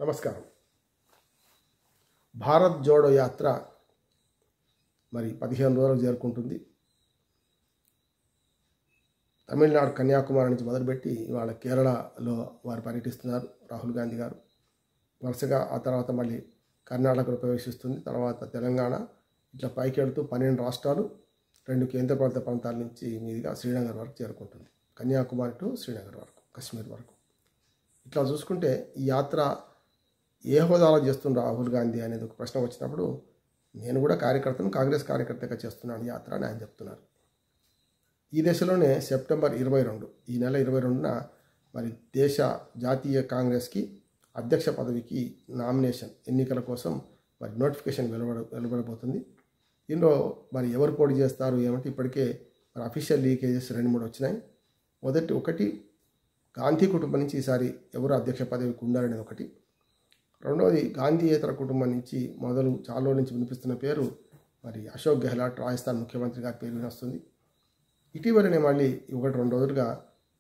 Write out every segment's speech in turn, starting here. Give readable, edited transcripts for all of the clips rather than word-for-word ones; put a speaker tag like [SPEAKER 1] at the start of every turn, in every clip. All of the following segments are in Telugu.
[SPEAKER 1] నమస్కారం. భారత్ జోడో యాత్ర మరి 15 రోజులకు చేరుకుంటుంది. తమిళనాడు కన్యాకుమారి నుంచి మొదలుపెట్టి ఇవాళ కేరళలో వారు పర్యటిస్తున్నారు రాహుల్ గాంధీ గారు. వరుసగా ఆ తర్వాత మళ్ళీ కర్ణాటకలో ప్రవేశిస్తుంది, తర్వాత తెలంగాణ, ఇట్లా పైకి వెళుతూ 12 రాష్ట్రాలు 2 కేంద్రపాలిత ప్రాంతాల నుంచి మీదుగా శ్రీనగర్ వరకు చేరుకుంటుంది. కన్యాకుమారి టు శ్రీనగర్ వరకు, కశ్మీర్ వరకు. ఇట్లా చూసుకుంటే ఈ యాత్ర ఏ హోదాలో చేస్తున్న రాహుల్ గాంధీ అనేది ఒక ప్రశ్న వచ్చినప్పుడు నేను కూడా కార్యకర్తను, కాంగ్రెస్ కార్యకర్తగా చేస్తున్నాను యాత్ర అని ఆయన చెప్తున్నారు. ఈ దశలోనే సెప్టెంబర్ 22 ఈ నెల 22న మరి దేశ జాతీయ కాంగ్రెస్కి అధ్యక్ష పదవికి నామినేషన్ ఎన్నికల కోసం మరి నోటిఫికేషన్ వెలువడబోతుంది. ఇందులో మరి ఎవరు పోటీ చేస్తారు ఏమంటే ఇప్పటికే మరి అఫీషియల్ లీకేజెస్ 2-3 వచ్చినాయి. ఒకటి గాంధీ కుటుంబం నుంచి ఈసారి ఎవరు అధ్యక్ష పదవికి ఉండాలనేది ఒకటి. రెండవది గాంధీయేతర కుటుంబం నుంచి చాలా రోజుల నుంచి వినిపిస్తున్న పేరు మరి అశోక్ గెహ్లాట్, రాజస్థాన్ ముఖ్యమంత్రి గారి పేరు వినొస్తుంది. ఇటీవలనే మళ్ళీ 1-2 రోజులుగా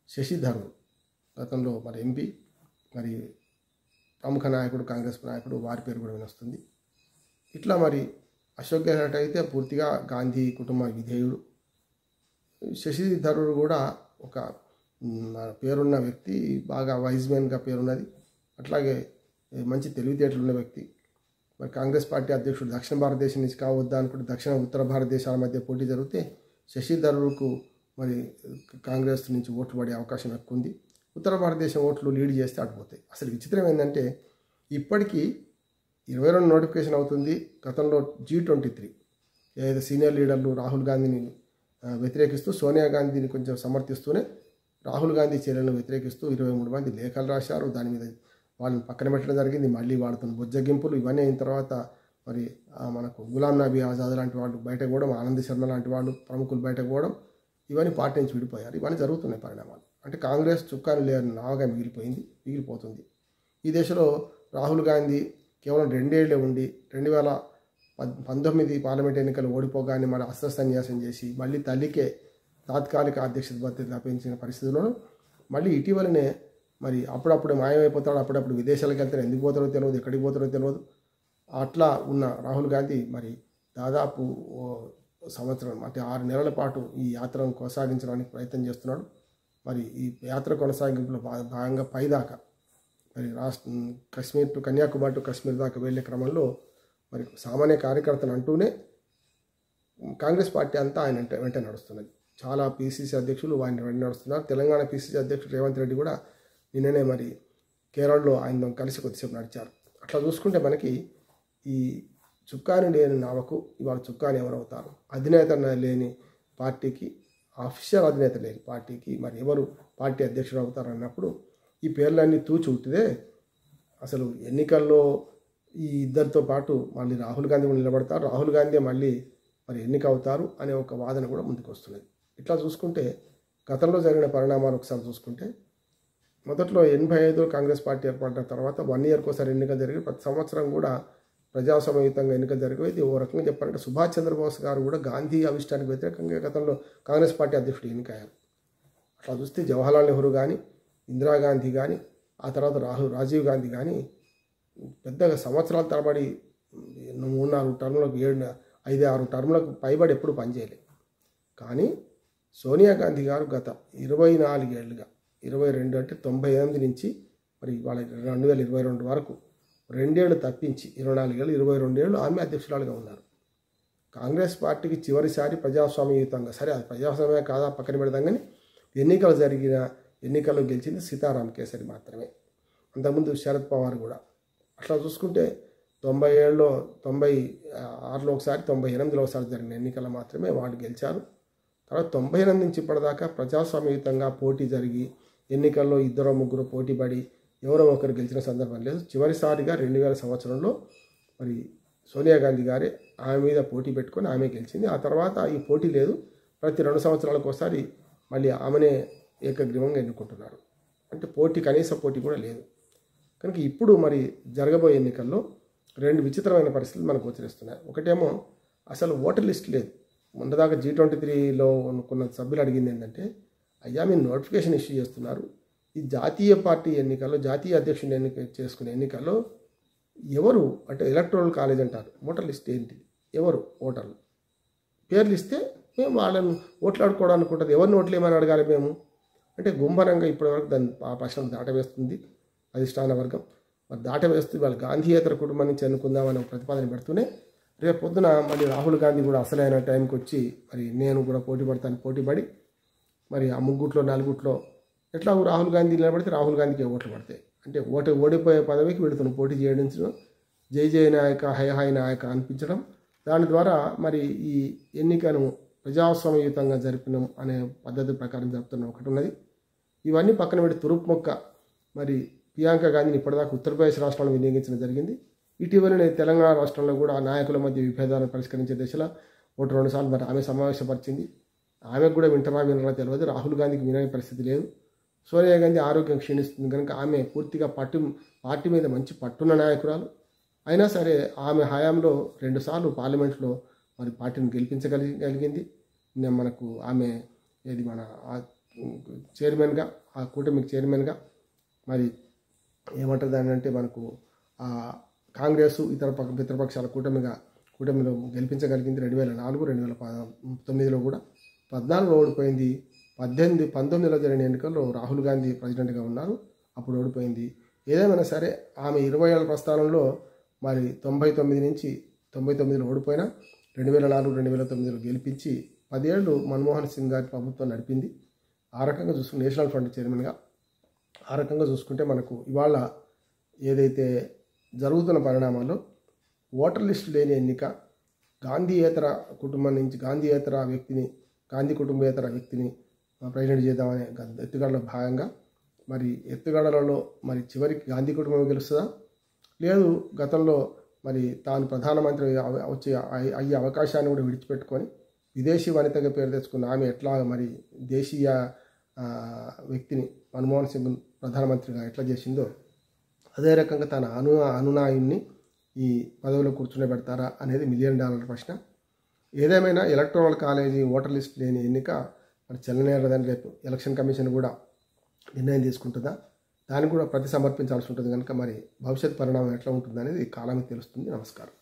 [SPEAKER 1] శశి థరూర్, గతంలో మరి ఎంపీ, మరి ప్రముఖ నాయకుడు, కాంగ్రెస్ నాయకుడు, వారి పేరు కూడా వినొస్తుంది. ఇట్లా మరి అశోక్ గెహ్లాట్ అయితే పూర్తిగా గాంధీ కుటుంబ విధేయుడు. శశి థరూర్ కూడా ఒక పేరున్న వ్యక్తి, బాగా వైజ్ మ్యాన్గా పేరున్నది. అట్లాగే మంచి తెలివితేటలు ఉన్న వ్యక్తి. మరి కాంగ్రెస్ పార్టీ అధ్యక్షుడు దక్షిణ భారతదేశం నుంచి కావద్దా అనుకుంటే దక్షిణ ఉత్తర భారతదేశాల మధ్య పోటీ జరిగితే శశి థరూర్కు మరి కాంగ్రెస్ నుంచి ఓట్లు పడే అవకాశం ఎక్కువ ఉంది. ఉత్తర భారతదేశం ఓట్లు లీడ్ చేస్తే అటుపోతాయి. అసలు విచిత్రం ఏంటంటే ఇప్పటికీ 22 నోటిఫికేషన్ అవుతుంది. గతంలో G23 ఏదైతే సీనియర్ లీడర్లు రాహుల్ గాంధీని వ్యతిరేకిస్తూ, సోనియా గాంధీని కొంచెం సమర్థిస్తూనే రాహుల్ గాంధీ చర్యలను వ్యతిరేకిస్తూ 23 మంది లేఖలు రాశారు. దాని మీద వాళ్ళని పక్కన పెట్టడం జరిగింది. మళ్ళీ వాడుతున్న బుజ్జగింపులు ఇవన్నీ అయిన తర్వాత మరి మనకు గులాం నబీ ఆజాద్ లాంటి వాళ్ళు బయటకు పోవడం, ఆనంద్ శర్మ లాంటి వాళ్ళు ప్రముఖులు బయటకు పోవడం, ఇవన్నీ పార్టీ నుంచి విడిపోయారు. ఇవన్నీ జరుగుతున్నాయి పరిణామాలు. అంటే కాంగ్రెస్ చుక్కాని లేని నావగా మిగిలిపోతుంది. ఈ దేశంలో రాహుల్ గాంధీ కేవలం 2 ఏళ్లే ఉండి 2019 పార్లమెంట్ ఎన్నికలు ఓడిపోగానే మరి అస్త్ర సన్యాసం చేసి మళ్ళీ తల్లికే తాత్కాలిక అధ్యక్షత బాధ్యత లభించిన పరిస్థితుల్లో మళ్ళీ ఇటీవలనే మరి అప్పుడప్పుడు మాయమైపోతాడు, అప్పుడప్పుడు విదేశాలకు వెళ్తాడు, ఎందుకు పోతారో తెలియదు, ఎక్కడికి పోతారో తెలియదు. అట్లా ఉన్న రాహుల్ గాంధీ మరి దాదాపు సంవత్సరం అంటే 6 నెలల పాటు ఈ యాత్రను కొనసాగించడానికి ప్రయత్నం చేస్తున్నాడు. మరి ఈ యాత్ర కొనసాగింపులో భాగంగా పైదాకా మరి కశ్మీర్ టు కన్యాకుమారి టు కశ్మీర్ దాకా వెళ్ళే క్రమంలో మరి సామాన్య కార్యకర్తలు అంటూనే కాంగ్రెస్ పార్టీ అంతా ఆయన వెంట నడుస్తున్నది. చాలా పిసిసి అధ్యక్షులు ఆయన వెంట నడుస్తున్నారు. తెలంగాణ పిసిసి అధ్యక్షుడు రేవంత్ రెడ్డి కూడా నిన్ననే మరి కేరళలో ఆయన కలిసి కొద్దిసేపు నడిచారు. అట్లా చూసుకుంటే మనకి ఈ చుక్కాని లేని నావకు ఇవాళ చుక్కాని ఎవరవుతారు? అధినేత లేని పార్టీకి, అఫీషియల్ అధినేత లేని పార్టీకి మరి ఎవరు పార్టీ అధ్యక్షుడు అవుతారు అన్నప్పుడు ఈ పేర్లన్నీ తూచి ఉంటుదే. అసలు ఎన్నికల్లో ఈ ఇద్దరితో పాటు మళ్ళీ రాహుల్ గాంధీ కూడా నిలబడతారు, రాహుల్ గాంధీ మళ్ళీ మరి ఎన్నిక అవుతారు అనే ఒక వాదన కూడా ముందుకు వస్తున్నది. ఇట్లా చూసుకుంటే గతంలో జరిగిన పరిణామాలు ఒకసారి చూసుకుంటే మొదట్లో 85 కాంగ్రెస్ పార్టీ ఏర్పడిన తర్వాత 1 ఇయర్కి ఒకసారి ఎన్నికలు జరిగి ప్రతి సంవత్సరం కూడా ప్రజాస్వామ్యయుతంగా ఎన్నికలు జరిగేది. ఓ రకంగా చెప్పాలంటే సుభాష్ చంద్రబోస్ గారు కూడా గాంధీ అవిష్టానికి వ్యతిరేకంగా గతంలో కాంగ్రెస్ పార్టీ అధ్యక్షుడు ఎన్నికయ్యారు. అట్లా చూస్తే జవహర్లాల్ నెహ్రూ కానీ, ఇందిరాగాంధీ కానీ, ఆ తర్వాత రాజీవ్ గాంధీ కానీ పెద్దగా సంవత్సరాల తరబడి 3-4 టర్ములకు 5-6 టర్ములకు పైబడి ఎప్పుడు పనిచేయలేదు. కానీ సోనియా గాంధీ గారు గత 24 ఏళ్ళుగా 22 అంటే 98 నుంచి మరి వాళ్ళ 2022 వరకు 2 ఏళ్ళు తప్పించి 24 ఏళ్ళు 22 ఏళ్ళు ఆమె అధ్యక్షురాలుగా ఉన్నారు. కాంగ్రెస్ పార్టీకి చివరిసారి ప్రజాస్వామ్యయుతంగా, సరే అది ప్రజాస్వామ్యం కాదా పక్కన పెడదాం కానీ ఎన్నికల్లో గెలిచింది సీతారాం కేసరి మాత్రమే. అంతకుముందు శరద్ పవార్ కూడా. అట్లా చూసుకుంటే 97లో 96లో ఒకసారి 98లో ఒకసారి జరిగిన ఎన్నికల్లో మాత్రమే వాళ్ళు గెలిచారు. తర్వాత 98 నుంచి ఇప్పటిదాకా ప్రజాస్వామ్యయుతంగా పోటీ జరిగి ఎన్నికల్లో 2-3 పోటీ పడి ఎవరో ఒకరు గెలిచిన సందర్భం లేదు. చివరిసారిగా 2000 సంవత్సరంలో మరి సోనియా గాంధీ గారే ఆమె మీద పోటీ పెట్టుకొని ఆమె గెలిచింది. ఆ తర్వాత ఈ పోటీ లేదు. ప్రతి 2 సంవత్సరాలకు ఒకసారి మళ్ళీ ఆమెనే ఏకగ్రీవంగా ఎన్నుకుంటున్నారు. అంటే కనీస పోటీ కూడా లేదు. కనుక ఇప్పుడు మరి జరగబోయే ఎన్నికల్లో 2 విచిత్రమైన పరిస్థితులు మనకు గోచరిస్తున్నాయి. ఒకటేమో అసలు ఓటర్ లిస్ట్ లేదు. మొన్నదాకా G23లో అనుకున్న సభ్యులు అడిగింది ఏంటంటే, అయ్యా మీరు నోటిఫికేషన్ ఇష్యూ చేస్తున్నారు, ఈ జాతీయ పార్టీ ఎన్నికల్లో జాతీయ అధ్యక్షుని చేసుకునే ఎన్నికల్లో ఎవరు అంటే ఎలక్టోరల్ కాలేజ్ అంటారు, ఓటర్ లిస్ట్ ఏంటి, ఎవరు ఓటర్లు పేర్లు ఇస్తే మేము వాళ్ళని ఓట్లాడుకోవడానికి ఉంటుంది. ఎవరిని ఓట్లేమని అడగాలి మేము అంటే గుంభనంగా ఇప్పటివరకు దాన్ని ఆ ప్రశ్నలు దాటవేస్తుంది అధిష్టాన వర్గం. మరి దాటవేస్తుంది వాళ్ళు గాంధీయేతర కుటుంబం నుంచి ఎన్నుకుందామని ఒక ప్రతిపాదన పెడుతూనే రేపు పొద్దున మళ్ళీ రాహుల్ గాంధీ కూడా అసలైన టైంకి వచ్చి మరి నేను కూడా పోటీపడి మరి ఆ ముగ్గుట్లో నలుగుట్లో ఎట్లా రాహుల్ గాంధీ నిలబడితే రాహుల్ గాంధీకి ఓట్లు పడతాయి అంటే ఓడిపోయే పదవికి వీళ్ళతో పోటీ చేయడించడం, జై జయ నాయక హై హై నాయక అనిపించడం, దాని ద్వారా మరి ఈ ఎన్నికను ప్రజాస్వామ్యయుతంగా జరిపినాం అనే పద్ధతి ప్రకారం జరుపుతున్న ఒకటి ఉన్నది. ఇవన్నీ పక్కన పెట్టి తురుపు మొక్క మరి ప్రియాంక గాంధీని ఇప్పటిదాకా ఉత్తరప్రదేశ్ రాష్ట్రంలో వినియోగించడం జరిగింది. ఇటీవలనే తెలంగాణ రాష్ట్రంలో కూడా నాయకుల మధ్య విభేదాలను పరిష్కరించే దిశలో 1-2 సార్లు మరి ఆమె సమావేశపరిచింది. ఆమెకు కూడా వినరా తెలియదు. రాహుల్ గాంధీకి వినే పరిస్థితి లేదు. సోనియా గాంధీ ఆరోగ్యం క్షీణిస్తుంది కనుక ఆమె పూర్తిగా పార్టీ మీద మంచి పట్టున్న నాయకురాలు. అయినా సరే ఆమె హయాంలో 2 సార్లు పార్లమెంట్లో మరి పార్టీని గెలిపించగలిగింది. మనకు ఆమె ఏది మన చైర్మన్గా ఆ కూటమికి చైర్మన్గా మరి ఏమంటారు దాని అంటే మనకు కాంగ్రెస్ ఇతర మిత్రపక్షాల కూటమిలో గెలిపించగలిగింది. 2004, 2019లో కూడా 14లో ఓడిపోయింది. 19లో జరిగిన ఎన్నికల్లో రాహుల్ గాంధీ ప్రెసిడెంట్గా ఉన్నారు, అప్పుడు ఓడిపోయింది. ఏదేమైనా సరే ఆమె 20 ఏళ్ల ప్రస్థానంలో మరి 99 నుంచి 99లో ఓడిపోయినా 2004, 2009లో గెలిపించి 10 ఏళ్ళు మన్మోహన్ సింగ్ గారి ప్రభుత్వం నడిపింది. ఆ రకంగా చూసుకుంటే నేషనల్ ఫ్రంట్ చైర్మన్గా ఆ రకంగా చూసుకుంటే మనకు ఇవాళ ఏదైతే జరుగుతున్న పరిణామాల్లో ఓటర్ లిస్టు లేని ఎన్నిక, గాంధీయేతర కుటుంబం నుంచి గాంధీ కుటుంబేతర వ్యక్తిని ప్రెసిడెంట్ చేద్దామనే ఎత్తుగడలో భాగంగా మరి ఎత్తుగడలలో మరి చివరికి గాంధీ కుటుంబం గెలుస్తుందా, లేదు గతంలో మరి తాను ప్రధానమంత్రి అయ్యే అవకాశాన్ని కూడా విడిచిపెట్టుకొని విదేశీ వనితగా పేరు తెచ్చుకున్న ఆమె ఎట్లా మరి దేశీయ వ్యక్తిని మన్మోహన్ సింగ్ ప్రధానమంత్రిగా ఎట్లా చేసిందో అదే రకంగా తన అనునాయుణ్ణి ఈ పదవిలో కూర్చుండబెడతారా అనేది $1 మిలియన్ ప్రశ్న. ఏదేమైనా ఎలక్టోరల్ కాలేజీ ఓటర్ లిస్ట్ లేని ఎన్నిక మరి చెల్లనేరదని రేపు ఎలక్షన్ కమిషన్ కూడా నిర్ణయం తీసుకుంటుందా, దానికి కూడా సమర్పించాల్సి ఉంటుంది కనుక మరి భవిష్యత్ పరిణామం ఎట్లా ఉంటుంది అనేది కాలానికి తెలుస్తుంది. నమస్కారం.